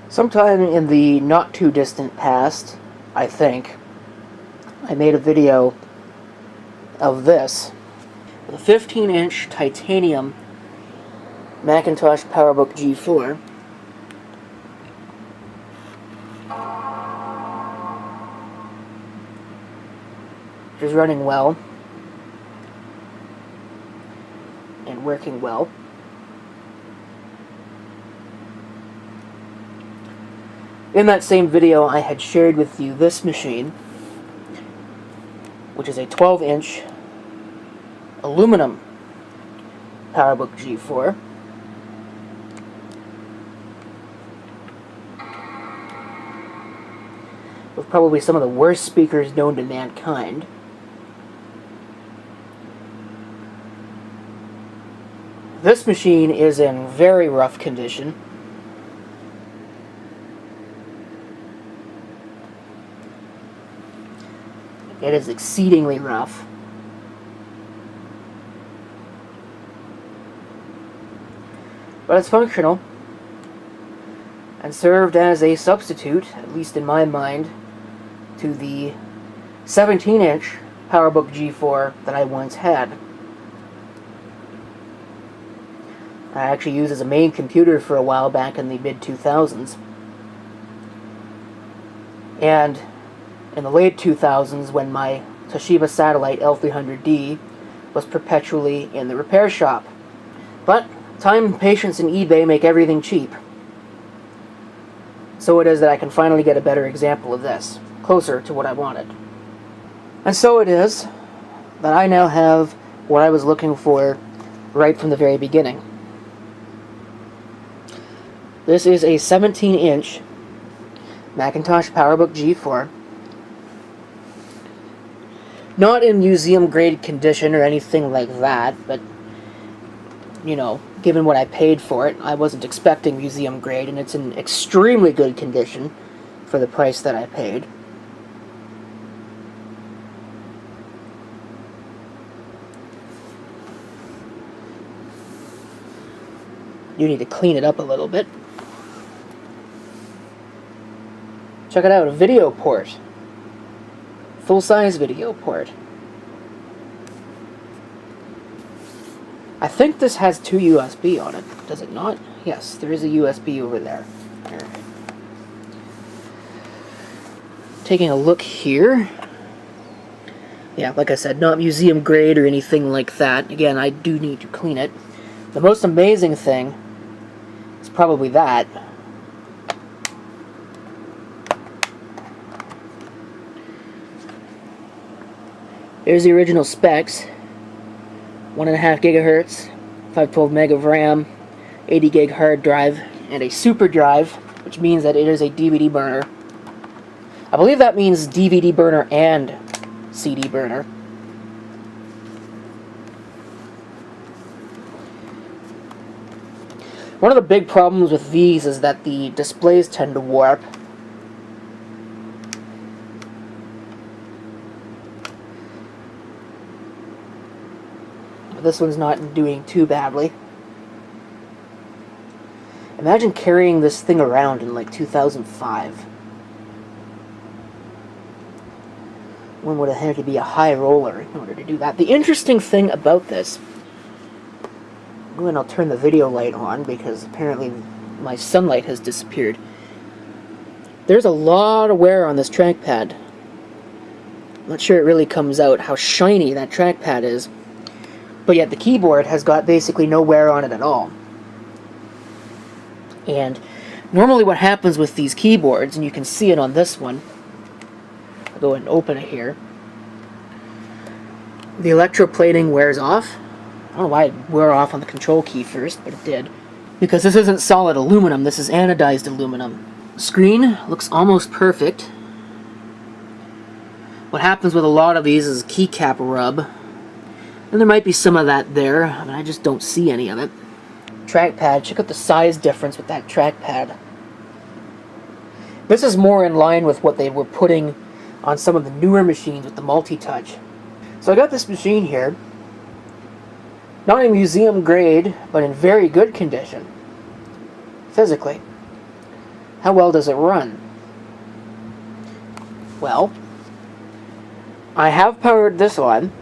Sometime in the not too distant past, I think, I made a video of this. A 15-inch titanium Macintosh PowerBook G4. Which is running well and working well. In that same video, I had shared with you this machine, which is a 12-inch aluminum PowerBook G4. With probably some of the worst speakers known to mankind. This machine is in very rough condition. It is exceedingly rough. But it's functional and served as a substitute, at least in my mind, to the 17-inch PowerBook G4 that I once had. I actually used as a main computer for a while back in the mid-2000s. And in the late 2000s, when my Toshiba Satellite L300D was perpetually in the repair shop. But time, patience, and eBay make everything cheap. So it is that I can finally get a better example of this, closer to what I wanted. And so it is that I now have what I was looking for right from the very beginning. This is a 17-inch Macintosh PowerBook G4. Not in museum-grade condition or anything like that, but, you know, given what I paid for it, I wasn't expecting museum-grade, and it's in extremely good condition for the price that I paid. You need to clean it up a little bit. Check it out, a video port. Full-size video port. I think this has 2 USB on it, does it not? Yes, there is a USB over there. Alright. Taking a look here. Yeah, like I said, not museum grade or anything like that. Again, I do need to clean it. The most amazing thing is probably that. There's the original specs. 1.5 gigahertz, 512 meg of RAM, 80 gig hard drive, and a super drive, which means that it is a DVD burner. I believe that means DVD burner and CD burner. One of the big problems with these is that the displays tend to warp. This one's not doing too badly. Imagine carrying this thing around in like 2005. One would have had to be a high roller in order to do that. The interesting thing about this, and I'll turn the video light on because apparently my sunlight has disappeared. There's a lot of wear on this trackpad. I'm not sure it really comes out how shiny that trackpad is. But yet the keyboard has got basically no wear on it at all. And normally what happens with these keyboards, and you can see it on this one, I'll go ahead and open it here. The electroplating wears off. I don't know why it wore off on the control key first, but it did. Because this isn't solid aluminum, this is anodized aluminum. The screen looks almost perfect. What happens with a lot of these is keycap rub. And there might be some of that there, I mean, I just don't see any of it. Trackpad, check out the size difference with that trackpad. This is more in line with what they were putting on some of the newer machines with the multi-touch. So I got this machine here, not in museum grade, but in very good condition, physically. How well does it run? Well, I have powered this on.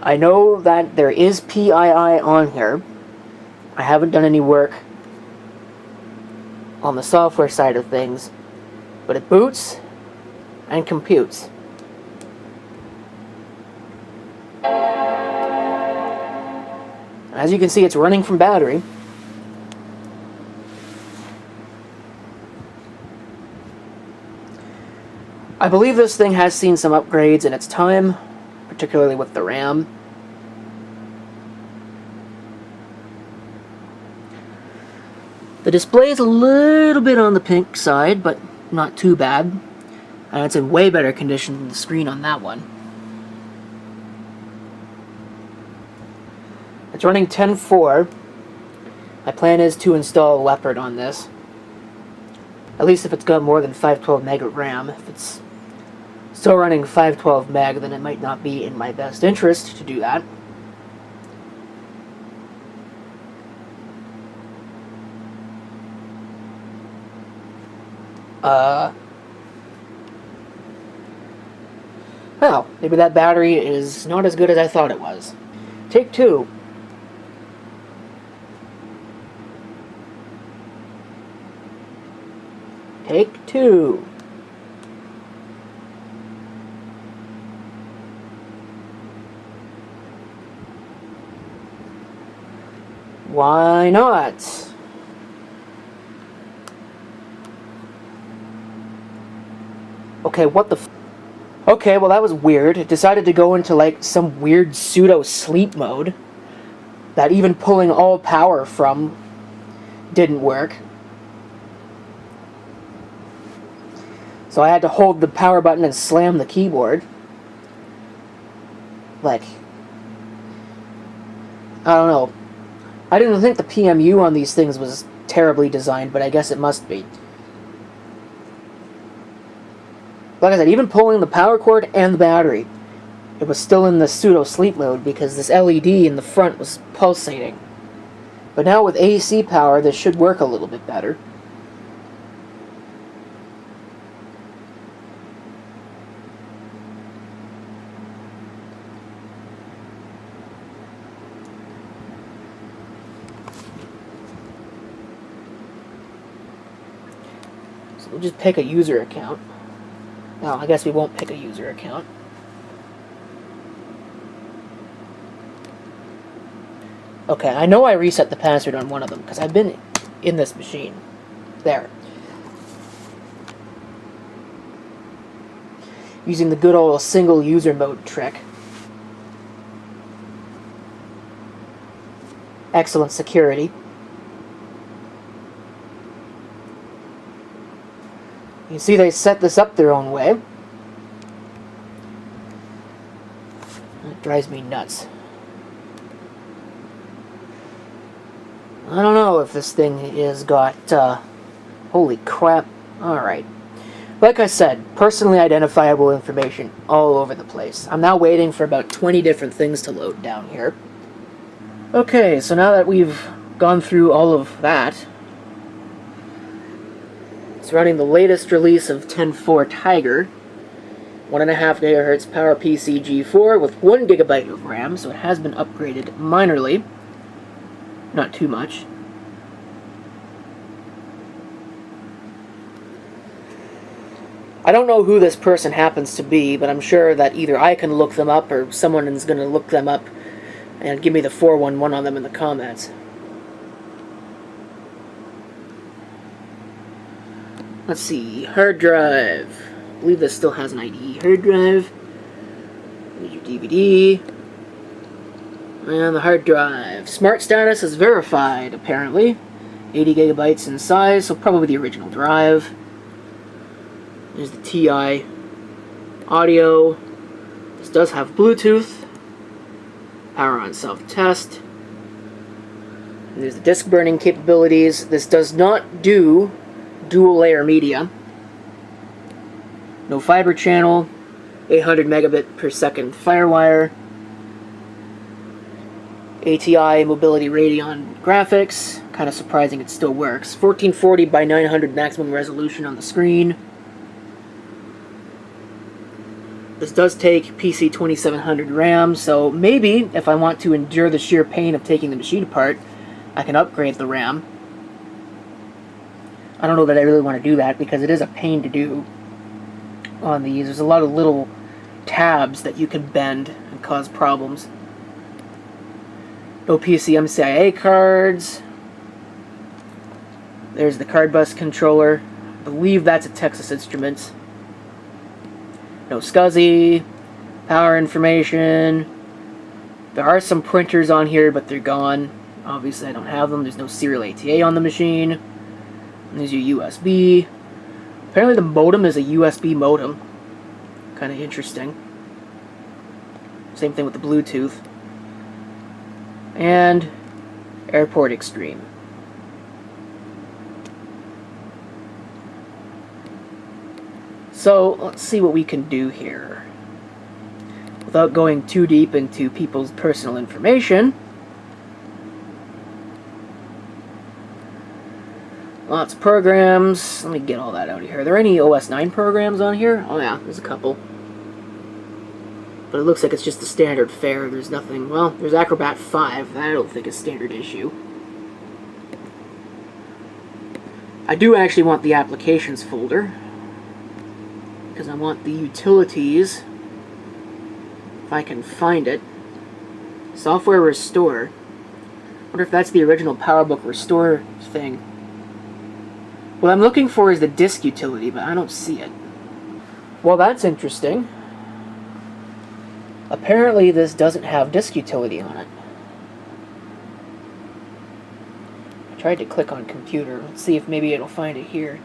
I know that there is PII on here. I haven't done any work on the software side of things, but it boots and computes. As you can see, it's running from battery. I believe this thing has seen some upgrades in its time, particularly with the RAM. The display is a little bit on the pink side, but not too bad. And it's in way better condition than the screen on that one. It's running 10.4. My plan is to install Leopard on this. At least if it's got more than 512 meg of RAM. If it's still running 512 meg, then it might not be in my best interest to do that. Well, maybe that battery is not as good as I thought it was. Take two. Take two. Why not? Okay, what the f... Okay, well that was weird. It decided to go into like some weird pseudo-sleep mode that even pulling all power from didn't work. So I had to hold the power button and slam the keyboard. Like, I don't know. I didn't think the PMU on these things was terribly designed, but I guess it must be. Like I said, even pulling the power cord and the battery, it was still in the pseudo-sleep mode because this LED in the front was pulsating. But now with AC power, this should work a little bit better. So we'll just pick a user account. No, I guess we won't pick a user account. Okay, I know I reset the password on one of them, because I've been in this machine. There. Using the good old single user mode trick. Excellent security. You see they set this up their own way. It drives me nuts. I don't know if this thing is got, holy crap. Alright. Like I said, personally identifiable information all over the place. I'm now waiting for about 20 different things to load down here. Okay, so now that we've gone through all of that, it's running the latest release of 10.4 Tiger, 1.5 GHz PowerPC G4 with 1 GB of RAM, so it has been upgraded minorly. Not too much. I don't know who this person happens to be, but I'm sure that either I can look them up or someone is going to look them up and give me the 411 on them in the comments. Let's see, hard drive. I believe this still has an ID. Hard drive. Here's your DVD. And the hard drive. Smart status is verified, apparently. 80 gigabytes in size, so probably the original drive. There's the TI audio. This does have Bluetooth. Power on self-test. There's the disk burning capabilities. This does not do dual layer media. No fiber channel. 800 megabit per second FireWire. ATI Mobility Radeon graphics. kind of surprising it still works. 1440 by 900 maximum resolution on the screen. This does take PC 2700 RAM, so maybe if I want to endure the sheer pain of taking the machine apart, I can upgrade the RAM. I don't know that I really want to do that because it is a pain to do on these. There's a lot of little tabs that you can bend and cause problems. No PCMCIA cards. There's the card bus controller. I believe that's a Texas Instruments. No SCSI. Power information. There are some printers on here, but they're gone. Obviously, I don't have them. There's no serial ATA on the machine. And there's your USB. Apparently, the modem is a USB modem. Kind of interesting. Same thing with the Bluetooth. And Airport Extreme. So, let's see what we can do here. Without going too deep into people's personal information. Lots of programs. Let me get all that out of here. Are there any OS 9 programs on here? Oh yeah, there's a couple. But it looks like it's just the standard fare. There's nothing... Well, there's Acrobat 5. That I don't think is standard issue. I do actually want the applications folder. Because I want the utilities. If I can find it. Software Restore. I wonder if that's the original PowerBook Restore thing. What I'm looking for is the disk utility, but I don't see it. Well, that's interesting. Apparently this doesn't have disk utility on it. I tried to click on computer. Let's see if maybe it'll find it here.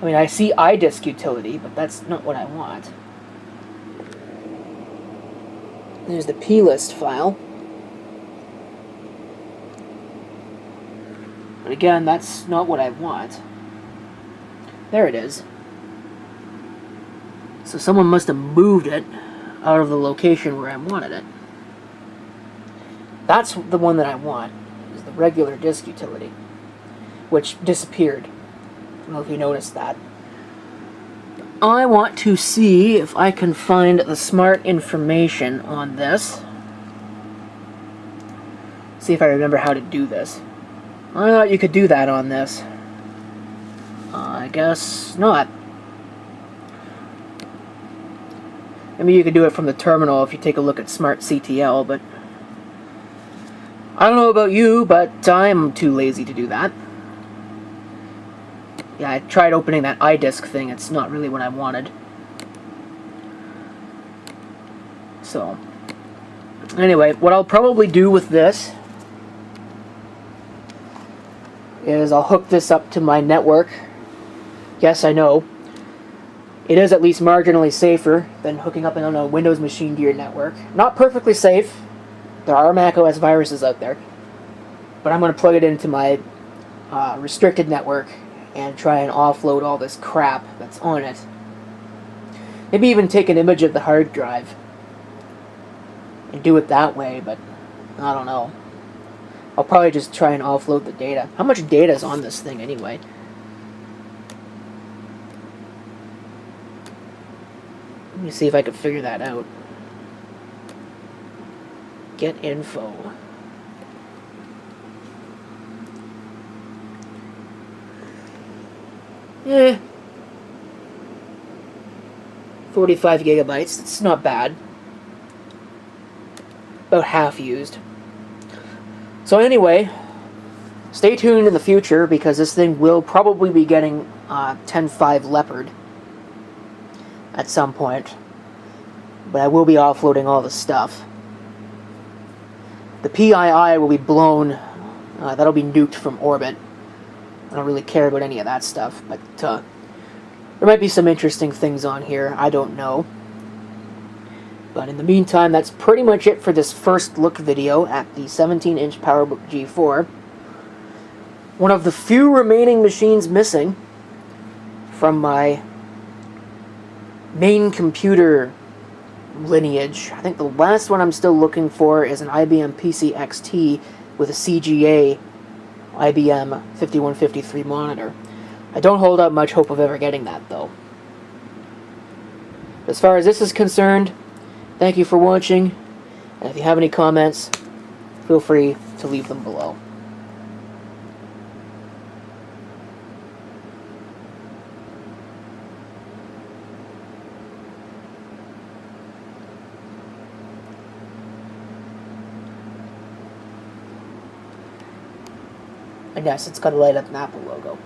I mean, I see iDisk utility, but that's not what I want. There's the plist file. But again, that's not what I want. There it is. So someone must have moved it out of the location where I wanted it. That's the one that I want, is the regular disk utility, which disappeared. I don't know if you noticed that. I want to see if I can find the smart information on this. See if I remember how to do this. I thought you could do that on this. I guess not. Maybe you could do it from the terminal if you take a look at Smart CTL, but I don't know about you, but I'm too lazy to do that. Yeah, I tried opening that iDisk thing. It's not really what I wanted. So, anyway, what I'll probably do with this is I'll hook this up to my network. Yes, I know. It is at least marginally safer than hooking up on a Windows machine to your network. Not perfectly safe. There are macOS viruses out there. But I'm going to plug it into my restricted network and try and offload all this crap that's on it. Maybe even take an image of the hard drive and do it that way, but I don't know. I'll probably just try and offload the data. How much data is on this thing anyway? Let me see if I can figure that out. Get info. Eh. 45 gigabytes. It's not bad. About half used. So anyway, stay tuned in the future because this thing will probably be getting 10.5 Leopard at some point. But I will be offloading all the stuff. The PII will be blown. That'll be nuked from orbit. I don't really care about any of that stuff, but there might be some interesting things on here. I don't know. But in the meantime, that's pretty much it for this first look video at the 17-inch PowerBook G4. One of the few remaining machines missing from my main computer lineage. I think the last one I'm still looking for is an IBM PC XT with a CGA IBM 5153 monitor. I don't hold out much hope of ever getting that, though. As far as this is concerned, thank you for watching, and if you have any comments, feel free to leave them below. And yes, it's got to light up an Apple logo.